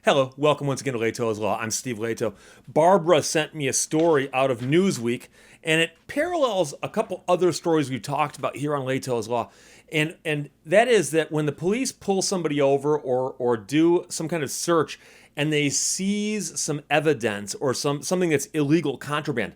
Hello, welcome once again to Lehto's Law. I'm Steve Lehto. Barbara sent me a story out of Newsweek, and it parallels a couple other stories we've talked about here on Lehto's Law. And that is that when the police pull somebody over or do some kind of search and they seize some evidence or something that's illegal, contraband,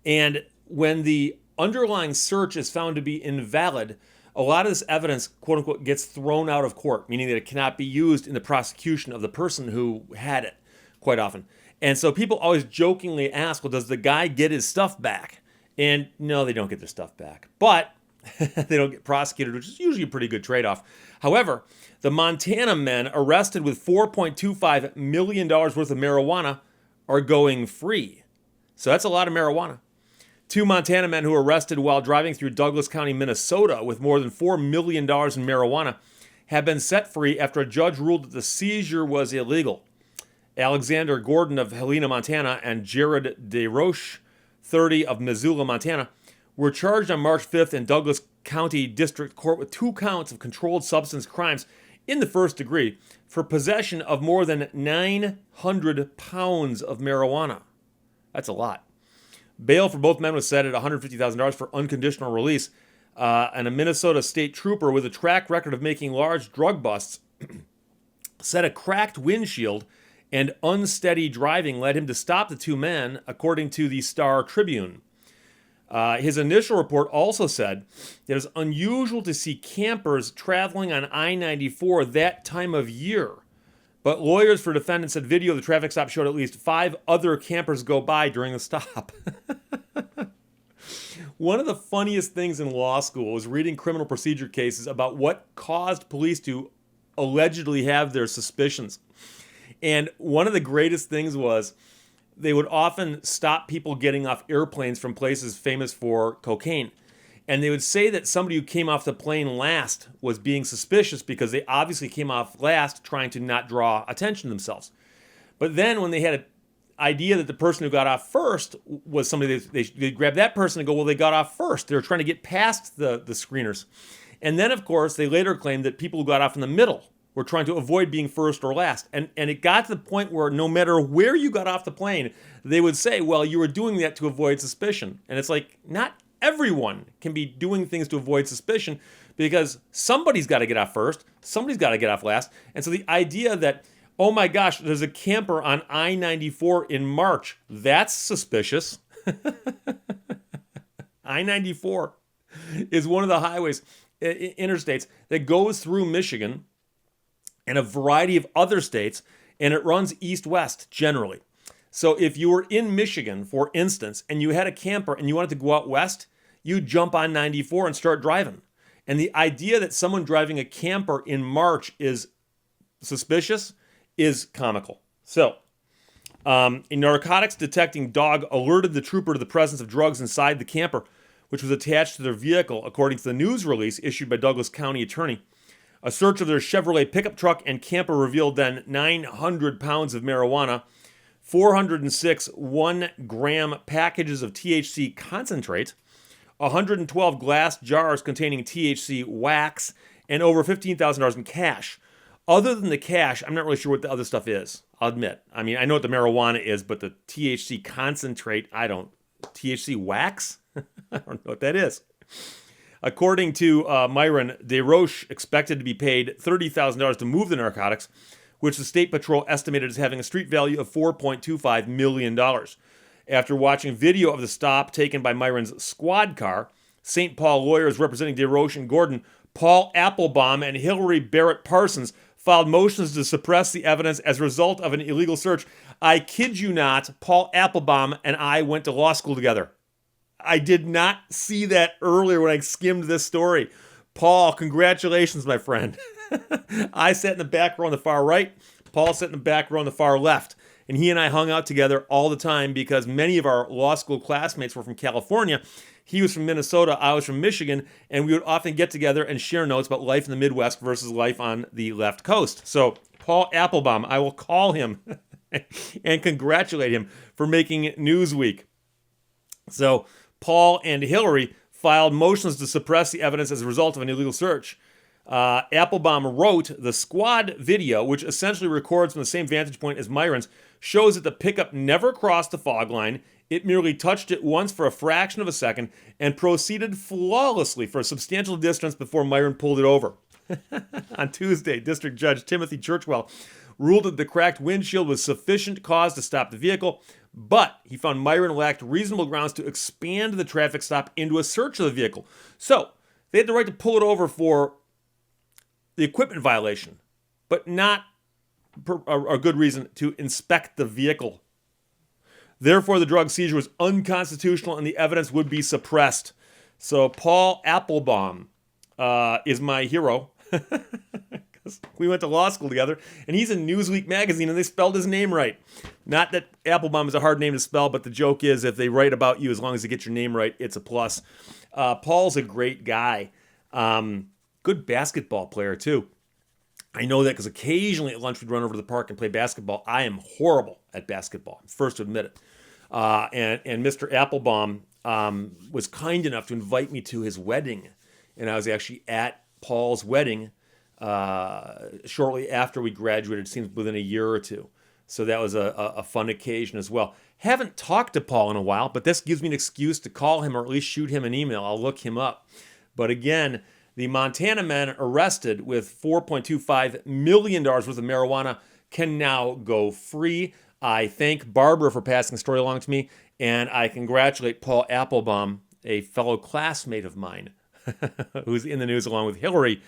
and when the underlying search is found to be invalid, a lot of this evidence, quote unquote, gets thrown out of court, meaning that it cannot be used in the prosecution of the person who had it, quite often. And so people always jokingly ask, well, does the guy get his stuff back? And no, they don't get their stuff back. But they don't get prosecuted, which is usually a pretty good trade-off. However, the Montana men arrested with $4.25 million worth of marijuana are going free. So that's a lot of marijuana. Two Montana men who were arrested while driving through Douglas County, Minnesota with more than $4 million in marijuana have been set free after a judge ruled that the seizure was illegal. Alexander Gordon of Helena, Montana, and Jared DeRoche, 30, of Missoula, Montana, were charged on March 5th in Douglas County District Court with 2 counts of controlled substance crimes in the first degree for possession of more than 900 pounds of marijuana. That's a lot. Bail for both men was set at $150,000 for unconditional release, and a Minnesota state trooper with a track record of making large drug busts said a cracked windshield and unsteady driving led him to stop the 2 men, according to the Star Tribune. His initial report also said that it was unusual to see campers traveling on I-94 that time of year. But lawyers for defendants said video of the traffic stop showed at least 5 other campers go by during the stop. One of the funniest things in law school was reading criminal procedure cases about what caused police to allegedly have their suspicions. And one of the greatest things was they would often stop people getting off airplanes from places famous for cocaine. And they would say that somebody who came off the plane last was being suspicious because they obviously came off last trying to not draw attention to themselves. But then when they had an idea that the person who got off first was somebody, they'd grab that person and go, well, they got off first. They were trying to get past the screeners. And then, of course, they later claimed that people who got off in the middle were trying to avoid being first or last. And it got to the point where no matter where you got off the plane, they would say, well, you were doing that to avoid suspicion. And it's like, not everyone can be doing things to avoid suspicion because somebody's got to get off first, somebody's got to get off last. And so the idea that, oh my gosh, there's a camper on I-94 in March, that's suspicious. I-94 is one of the highways, interstates, that goes through Michigan and a variety of other states, and it runs east-west generally. So if you were in Michigan, for instance, and you had a camper and you wanted to go out west, you jump on 94 and start driving. And the idea that someone driving a camper in March is suspicious is comical. So, a narcotics detecting dog alerted the trooper to the presence of drugs inside the camper, which was attached to their vehicle, according to the news release issued by Douglas County attorney. A search of their Chevrolet pickup truck and camper revealed then 900 pounds of marijuana, 406 1-gram packages of THC concentrate, 112 glass jars containing THC wax, and over $15,000 in cash. Other than the cash, I'm not really sure what the other stuff is, I'll admit. I mean, I know what the marijuana is, but the THC concentrate, I don't. THC wax? I don't know what that is. According to Myron DeRoche, expected to be paid $30,000 to move the narcotics, which the State Patrol estimated as having a street value of $4.25 million. After watching video of the stop taken by Myron's squad car, St. Paul lawyers representing DeRoche and Gordon, Paul Applebaum and Hillary Barrett Parsons, filed motions to suppress the evidence as a result of an illegal search. I kid you not, Paul Applebaum and I went to law school together. I did not see that earlier when I skimmed this story. Paul, congratulations, my friend. I sat in the back row on the far right. Paul sat in the back row on the far left. And he and I hung out together all the time because many of our law school classmates were from California. He was from Minnesota, I was from Michigan, and we would often get together and share notes about life in the Midwest versus life on the left coast. So, Paul Applebaum, I will call him and congratulate him for making Newsweek. So, Paul and Hillary filed motions to suppress the evidence as a result of an illegal search. Applebaum wrote, the squad video, which essentially records from the same vantage point as Myron's, shows that the pickup never crossed the fog line. It merely touched it once for a fraction of a second and proceeded flawlessly for a substantial distance before Myron pulled it over. On Tuesday, District Judge Timothy Churchwell ruled that the cracked windshield was sufficient cause to stop the vehicle, but he found Myron lacked reasonable grounds to expand the traffic stop into a search of the vehicle. So, they had the right to pull it over for the equipment violation, but not a good reason to inspect the vehicle. Therefore, the drug seizure was unconstitutional and the evidence would be suppressed. So Paul Applebaum is my hero. We went to law school together, and he's in Newsweek magazine, and they spelled his name right. Not that Applebaum is a hard name to spell, but the joke is if they write about you, as long as they get your name right, it's a plus. Paul's a great guy. Good basketball player, too. I know that because occasionally at lunch we'd run over to the park and play basketball. I am horrible at basketball. I'm first to admit it. And Mr. Applebaum was kind enough to invite me to his wedding. And I was actually at Paul's wedding shortly after we graduated. It seems within a year or two. So that was a fun occasion as well. Haven't talked to Paul in a while, but this gives me an excuse to call him or at least shoot him an email. I'll look him up. But again, the Montana men arrested with $4.25 million worth of marijuana can now go free. I thank Barbara for passing the story along to me, and I congratulate Paul Applebaum, a fellow classmate of mine, who's in the news along with Hillary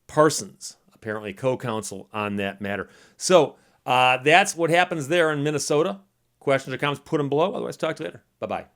Parsons, apparently co-counsel on that matter. So that's what happens there in Minnesota. Questions or comments, put them below. Otherwise, talk to you later. Bye-bye.